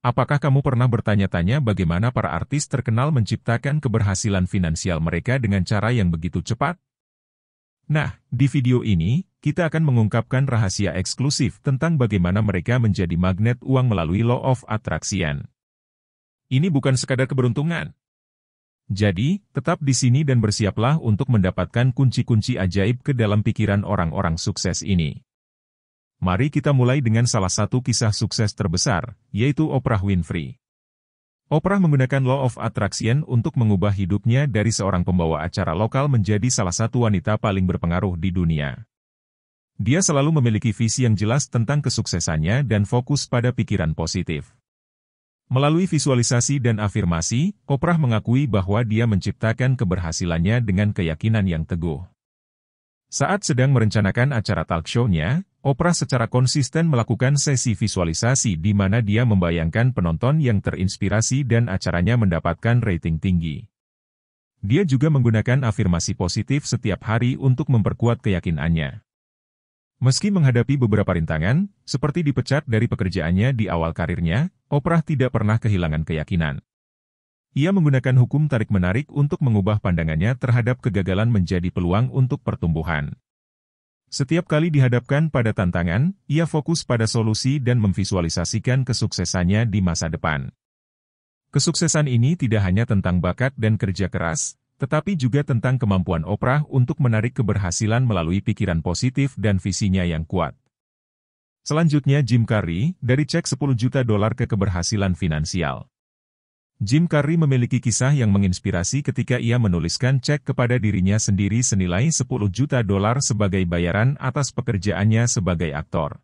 Apakah kamu pernah bertanya-tanya bagaimana para artis terkenal menciptakan keberhasilan finansial mereka dengan cara yang begitu cepat? Nah, di video ini, kita akan mengungkapkan rahasia eksklusif tentang bagaimana mereka menjadi magnet uang melalui Law of Attraction. Ini bukan sekadar keberuntungan. Jadi, tetap di sini dan bersiaplah untuk mendapatkan kunci-kunci ajaib ke dalam pikiran orang-orang sukses ini. Mari kita mulai dengan salah satu kisah sukses terbesar, yaitu Oprah Winfrey. Oprah menggunakan Law of Attraction untuk mengubah hidupnya dari seorang pembawa acara lokal menjadi salah satu wanita paling berpengaruh di dunia. Dia selalu memiliki visi yang jelas tentang kesuksesannya dan fokus pada pikiran positif. Melalui visualisasi dan afirmasi, Oprah mengakui bahwa dia menciptakan keberhasilannya dengan keyakinan yang teguh. Saat sedang merencanakan acara talk show-nya, Oprah secara konsisten melakukan sesi visualisasi di mana dia membayangkan penonton yang terinspirasi dan acaranya mendapatkan rating tinggi. Dia juga menggunakan afirmasi positif setiap hari untuk memperkuat keyakinannya. Meski menghadapi beberapa rintangan, seperti dipecat dari pekerjaannya di awal karirnya, Oprah tidak pernah kehilangan keyakinan. Ia menggunakan hukum tarik-menarik untuk mengubah pandangannya terhadap kegagalan menjadi peluang untuk pertumbuhan. Setiap kali dihadapkan pada tantangan, ia fokus pada solusi dan memvisualisasikan kesuksesannya di masa depan. Kesuksesan ini tidak hanya tentang bakat dan kerja keras, tetapi juga tentang kemampuan Oprah untuk menarik keberhasilan melalui pikiran positif dan visinya yang kuat. Selanjutnya Jim Carrey, dari cek $10 juta ke keberhasilan finansial. Jim Carrey memiliki kisah yang menginspirasi ketika ia menuliskan cek kepada dirinya sendiri senilai $10 juta sebagai bayaran atas pekerjaannya sebagai aktor.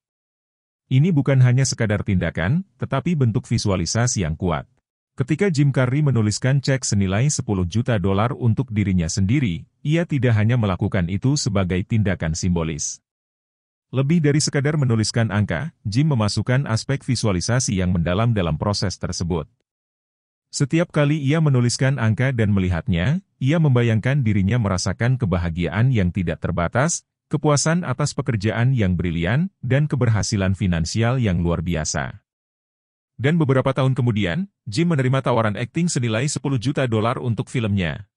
Ini bukan hanya sekadar tindakan, tetapi bentuk visualisasi yang kuat. Ketika Jim Carrey menuliskan cek senilai $10 juta untuk dirinya sendiri, ia tidak hanya melakukan itu sebagai tindakan simbolis. Lebih dari sekadar menuliskan angka, Jim memasukkan aspek visualisasi yang mendalam dalam proses tersebut. Setiap kali ia menuliskan angka dan melihatnya, ia membayangkan dirinya merasakan kebahagiaan yang tidak terbatas, kepuasan atas pekerjaan yang brilian, dan keberhasilan finansial yang luar biasa. Dan beberapa tahun kemudian, Jim menerima tawaran akting senilai $10 juta untuk filmnya.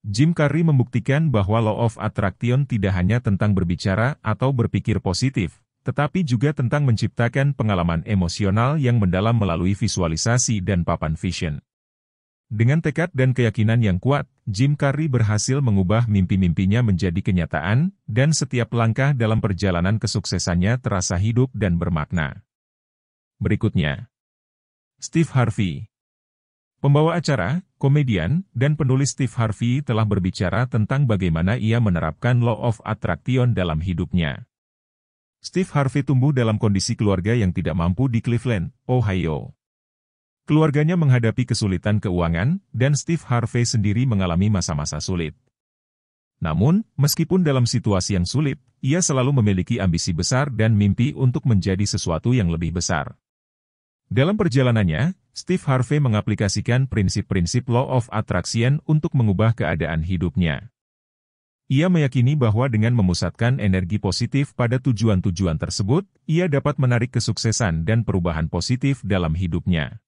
Jim Carrey membuktikan bahwa Law of Attraction tidak hanya tentang berbicara atau berpikir positif, tetapi juga tentang menciptakan pengalaman emosional yang mendalam melalui visualisasi dan papan vision. Dengan tekad dan keyakinan yang kuat, Jim Carrey berhasil mengubah mimpi-mimpinya menjadi kenyataan, dan setiap langkah dalam perjalanan kesuksesannya terasa hidup dan bermakna. Berikutnya, Steve Harvey. Pembawa acara, komedian, dan penulis Steve Harvey telah berbicara tentang bagaimana ia menerapkan Law of Attraction dalam hidupnya. Steve Harvey tumbuh dalam kondisi keluarga yang tidak mampu di Cleveland, Ohio. Keluarganya menghadapi kesulitan keuangan, dan Steve Harvey sendiri mengalami masa-masa sulit. Namun, meskipun dalam situasi yang sulit, ia selalu memiliki ambisi besar dan mimpi untuk menjadi sesuatu yang lebih besar. Dalam perjalanannya, Steve Harvey mengaplikasikan prinsip-prinsip Law of Attraction untuk mengubah keadaan hidupnya. Ia meyakini bahwa dengan memusatkan energi positif pada tujuan-tujuan tersebut, ia dapat menarik kesuksesan dan perubahan positif dalam hidupnya.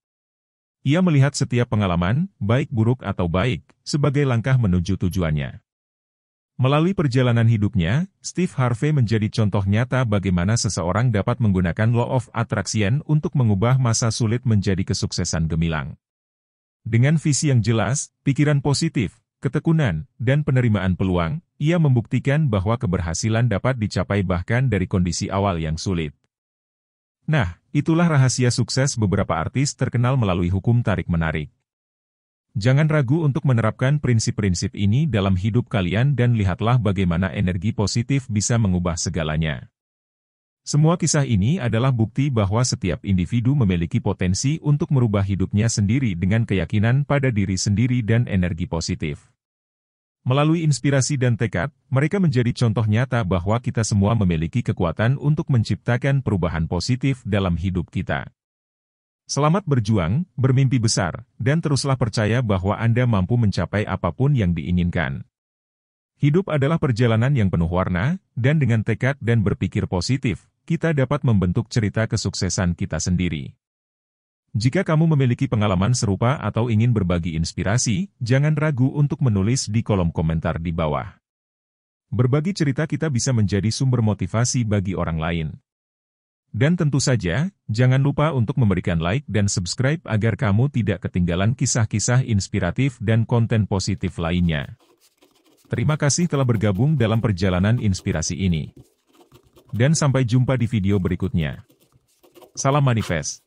Ia melihat setiap pengalaman, baik buruk atau baik, sebagai langkah menuju tujuannya. Melalui perjalanan hidupnya, Steve Harvey menjadi contoh nyata bagaimana seseorang dapat menggunakan Law of Attraction untuk mengubah masa sulit menjadi kesuksesan gemilang. Dengan visi yang jelas, pikiran positif, ketekunan, dan penerimaan peluang, ia membuktikan bahwa keberhasilan dapat dicapai bahkan dari kondisi awal yang sulit. Nah, itulah rahasia sukses beberapa artis terkenal melalui hukum tarik-menarik. Jangan ragu untuk menerapkan prinsip-prinsip ini dalam hidup kalian dan lihatlah bagaimana energi positif bisa mengubah segalanya. Semua kisah ini adalah bukti bahwa setiap individu memiliki potensi untuk merubah hidupnya sendiri dengan keyakinan pada diri sendiri dan energi positif. Melalui inspirasi dan tekad, mereka menjadi contoh nyata bahwa kita semua memiliki kekuatan untuk menciptakan perubahan positif dalam hidup kita. Selamat berjuang, bermimpi besar, dan teruslah percaya bahwa Anda mampu mencapai apapun yang diinginkan. Hidup adalah perjalanan yang penuh warna, dan dengan tekad dan berpikir positif, kita dapat membentuk cerita kesuksesan kita sendiri. Jika kamu memiliki pengalaman serupa atau ingin berbagi inspirasi, jangan ragu untuk menulis di kolom komentar di bawah. Berbagi cerita kita bisa menjadi sumber motivasi bagi orang lain. Dan tentu saja, jangan lupa untuk memberikan like dan subscribe agar kamu tidak ketinggalan kisah-kisah inspiratif dan konten positif lainnya. Terima kasih telah bergabung dalam perjalanan inspirasi ini. Dan sampai jumpa di video berikutnya. Salam manifest.